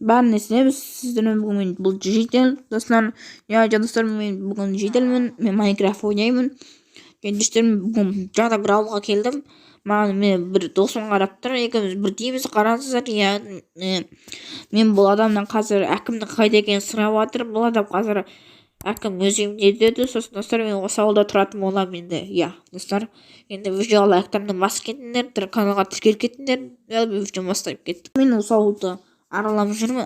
Бәріне сізбіз сіздермен бүгін бұл жедел достар. Достар, мен бүгін жеделмін, мен Майнкрафт ойнаймын. Достарым, бүгін жаңа бір ауылға келдім. Маған мен бір досым қарап тұр, екеуміз бірдейміз, қараңыздар. Мен бұл адамнан қазір әкімнің қайда екенін сұрап жатыр. Бұл адам қазір әкім өз үйімде деді. Сосын достар, мен осы ауылда тұратын боламын енді. Достар, енді видеоға лайктарымды басып кетіңдер, каналға тіркеліп кетіңдер. Видео бастап кеттім. Мен осы ауылды аралап жүрмін,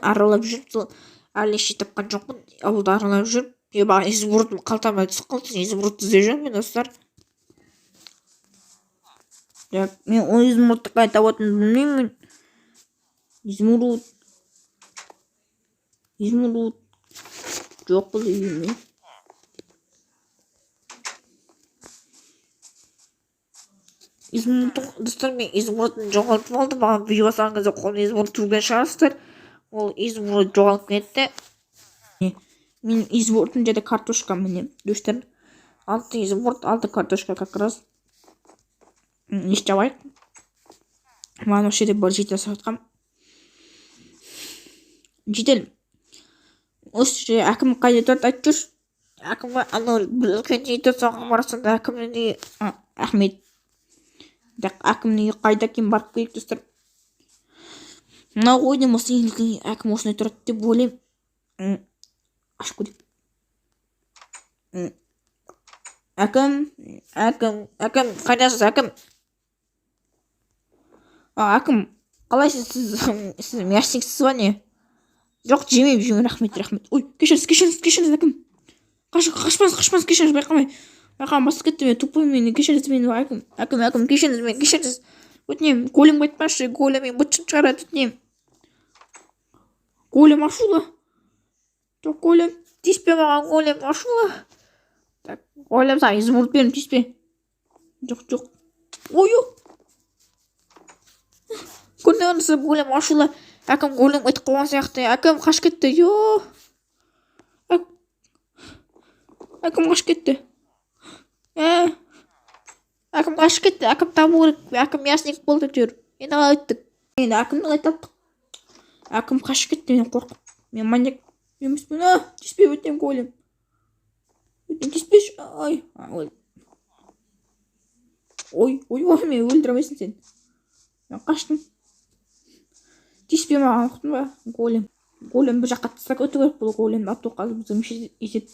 әлі еш тапқан жоқпын. Ауылды аралап жүріп, изумрудым қалтама түсіп қалды, изумрудты іздеп жүрмін достар. Мен ол изумрудты қайда табатынымды білмеймін. Изумруд жоқ бұл үйімде. Достар, мен изумрудын жоғалтып алдым. Маған видео салған кезде қолымда изумруд түрген шығарсыздар. Ол изумруд жоғалып кетті. Мен изумрудтың жерде картошка, міне достар. 6 изумруд, 6 картошка как раз. Не істеп маған осы жерде бір жедел сатқам. Жедел. Осы жерде әкім қайда тұрады айтып жүрші. Әкім анау бір үлкен жедел соған барасында әкімнің Ахмет. Әкімнің қайда екен барып келейік достар. Мынау ойдың осы әкім осындай тұрады деп ойлаймын. Ашып көрейік. Әкім, қайдасыз әкім? Әкім, қалайсыз сіз мерсіңсіз ба не? Жоқ, жемеймін, рахмет. Ой, кешіріңіз әкім. Қашпаңыз, кешіріңіз, байқамай басып кетті, мен тупой, мені кешіріңіз, мені әкім, кешіріңіз. Өтінемін, големге айтпашы, голем мен бытшын шығарады, өтінемін. Голем ашулы. Жоқ, голем, тиіспе маған, голем ашулы. Голем, саған изумруд берім, тиіспе. Жоқ. Ой. Көрден онысы голем ашулы. Әкім голем айтып қалған сияқты. Әкім қашып кетті. Әкім қашып кетті. Әкім табу керек. Әкім ясник болды жүр. Енді қалай өттік. Енді әкімді қалай таптық. Әкім қашып кетті, мен қорқып. Мен маньяк емеспін. Тиіспе, өтем голем. Тиіспеш. Ой, мен өлдіремесін сен. Мен қаштым. Тиіспе маған, ұқтың ба? Голем бір жаққа тастап өту керек, бұл голем ату қазір біздің есет.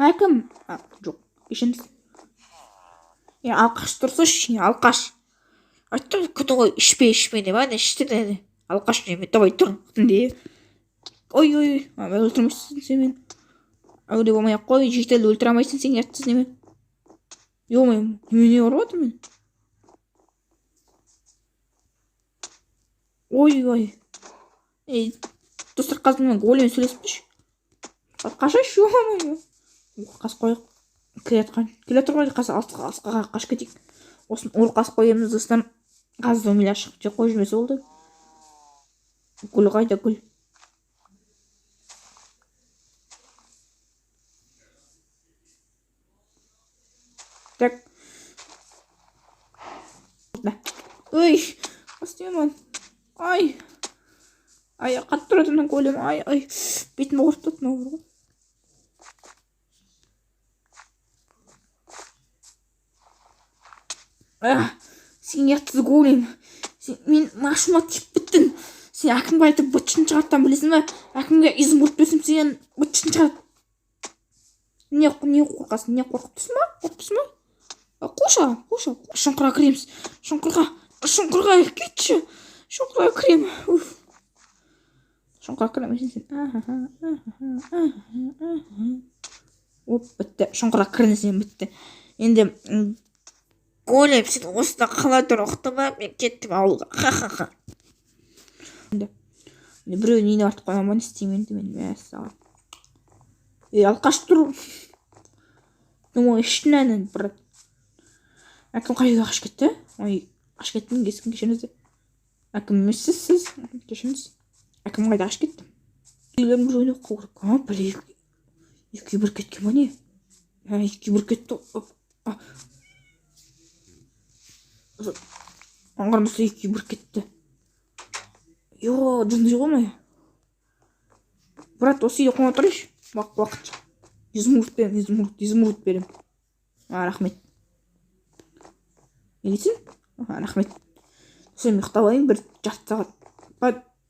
Әкім. Жоқ, кешіріңіз. Алқаш тұрсыш, алқаш. Айттым, күні ғой, ішпе деп, ішті деді. Алқаш неме, давай тұр, де. Ой, мен өлтірмейсің сен мен. Әуре болмай қой, жетел өлтіремейсің сен, ертсіз неме. Неме ұрып атыр мен. Ой. Достар, қазір мен голем сөйлеспіш. Қашаш, қас қойық. Келетір ғой, қасқа қаш кетейік. Осын ұр қас қойымыз достар. Қазір өмелі ашық жек қой жүрмесі болды. Гүл қайда гүл. Так. Ой, қастемін. Ай, қатты тұратының голем. Ай, бетім ғұрып тұтын ауыр ғой. Сен яқтыз голем. Мен машыма тиіп біттін. Сен әкімге айтып бытшын шығарттан білесің ба? Әкімге изумруд берсем сен бытшын шығарт. Не қорқасың? Не қорқып тұрсың ба? Қоша. Шұңқырға кіреміз. Шұңқырға кетші. Шұңқырға кірем. Шұңқырға кіремесің сен. Бітті. Шұңқырға кірінесен бітті. Енді голем, сен осында қалай тұр, ұқтың ба? Мен кеттім ауылға. Енді біреу нені артып қойман істеймін енді мен. Мәссаған. Алқаш тұр. Думай, іштін әнін, брат. Әкім қайда қашып кетті? Қашып кеттім, кешіріңіз. Әкім емессіз сіз? Кешіріңіз. Әкім қайда қашып кетті? Үйлерім бір ойнап қауырып. Біле, екі бір кеткен ба не? Екі бір кетті. Аңғармысы екі бір кетті. жынды ғой ма? Брат, осы үйде қона тұрайыншы. Уақытша. Изумруд берем. Рахмет. Не дейсің? Рахмет. Сен ұйықтап алайын, бір жарты сағат.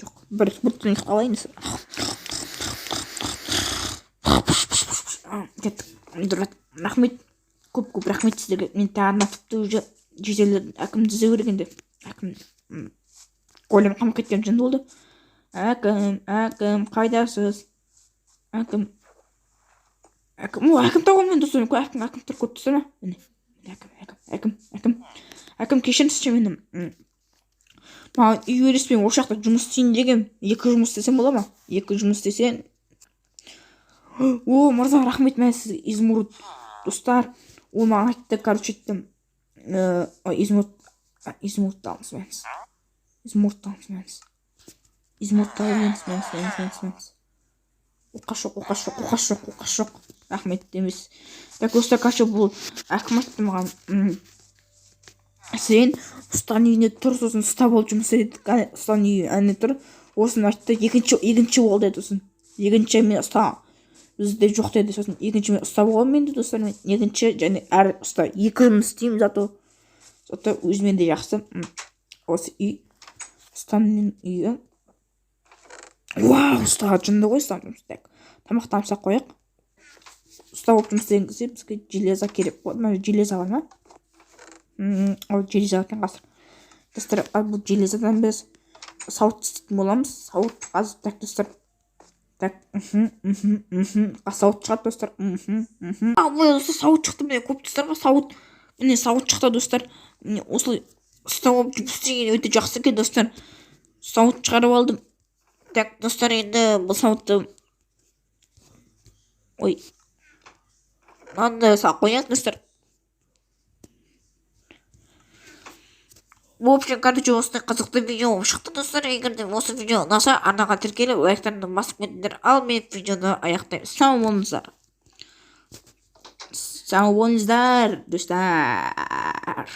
Жоқ, бір түн ұйықтап алайын. Кеттік. Рахмет. Көп рахмет сіздерге. Мен тағына тіпті уже жеделдердің әкімді іздеу керек енді. Әкім голем қамап кеткен жынды болды. Әкім, қайдасыз? Әкім тауып мен достарым. Әкім тұр көп достар ма? Әкім кешіріңізші мені. Маған үй өріспен ошақта жұмыс істейін деген. 2 жұмыс істесем бола ма? 2 жұмыс істесен. Мырза, рахмет, мен сізге изумруд. Достар, ол маған айтты, короче еттім. Изумрудты алыңыз мәңіз. Оқаш жоқ. Рахмет емес. Так, достар, короче, бұл әкім айтты маған. Сен ұстан үйіне тұр, сосын ұста болып жұмыс етеді. Ұстан үйіне тұр. Осын айтты, екінші ол деді сосын. Екінші мен ұста. Бізде жоқ деді сосын. Екінші мен ұста болғанмын мен де достар. Мен екінші және әр ұста 2 жұмыс істеймін, зато өзімен де жақсы. Осы үй ұстанның үйі. Ұста жынды ғой, ұста жұмыс. Тамақ тамсақ қояқ. Ұста болып жұмыс істеген кезде бізге железа керек болады. Железа бар ма? Ол железа екен қазір. Достар, бұл железадан біз сауыт істейтін боламыз. Сауыт қазір, так, достар. Так, сауыт шығады, достар. Достар, сауыт шықты. Міне көп достарға сауыт. Міне сауыт шықты, достар. Міне осылай ұстап жұмыс істеген өте жақсы екен, достар. Сауыт шығарып алдым. Так, достар, енді бұл сауытты мынандай қояйық, достар. В общем, короче, осындай қызықты видео шықты, достар. Егер де осы видео ұнаса, арнаға тіркеліп, лайктарыңды басып кетіңдер. Ал мен видеоны аяқтаймын. Сау болыңыздар, достар.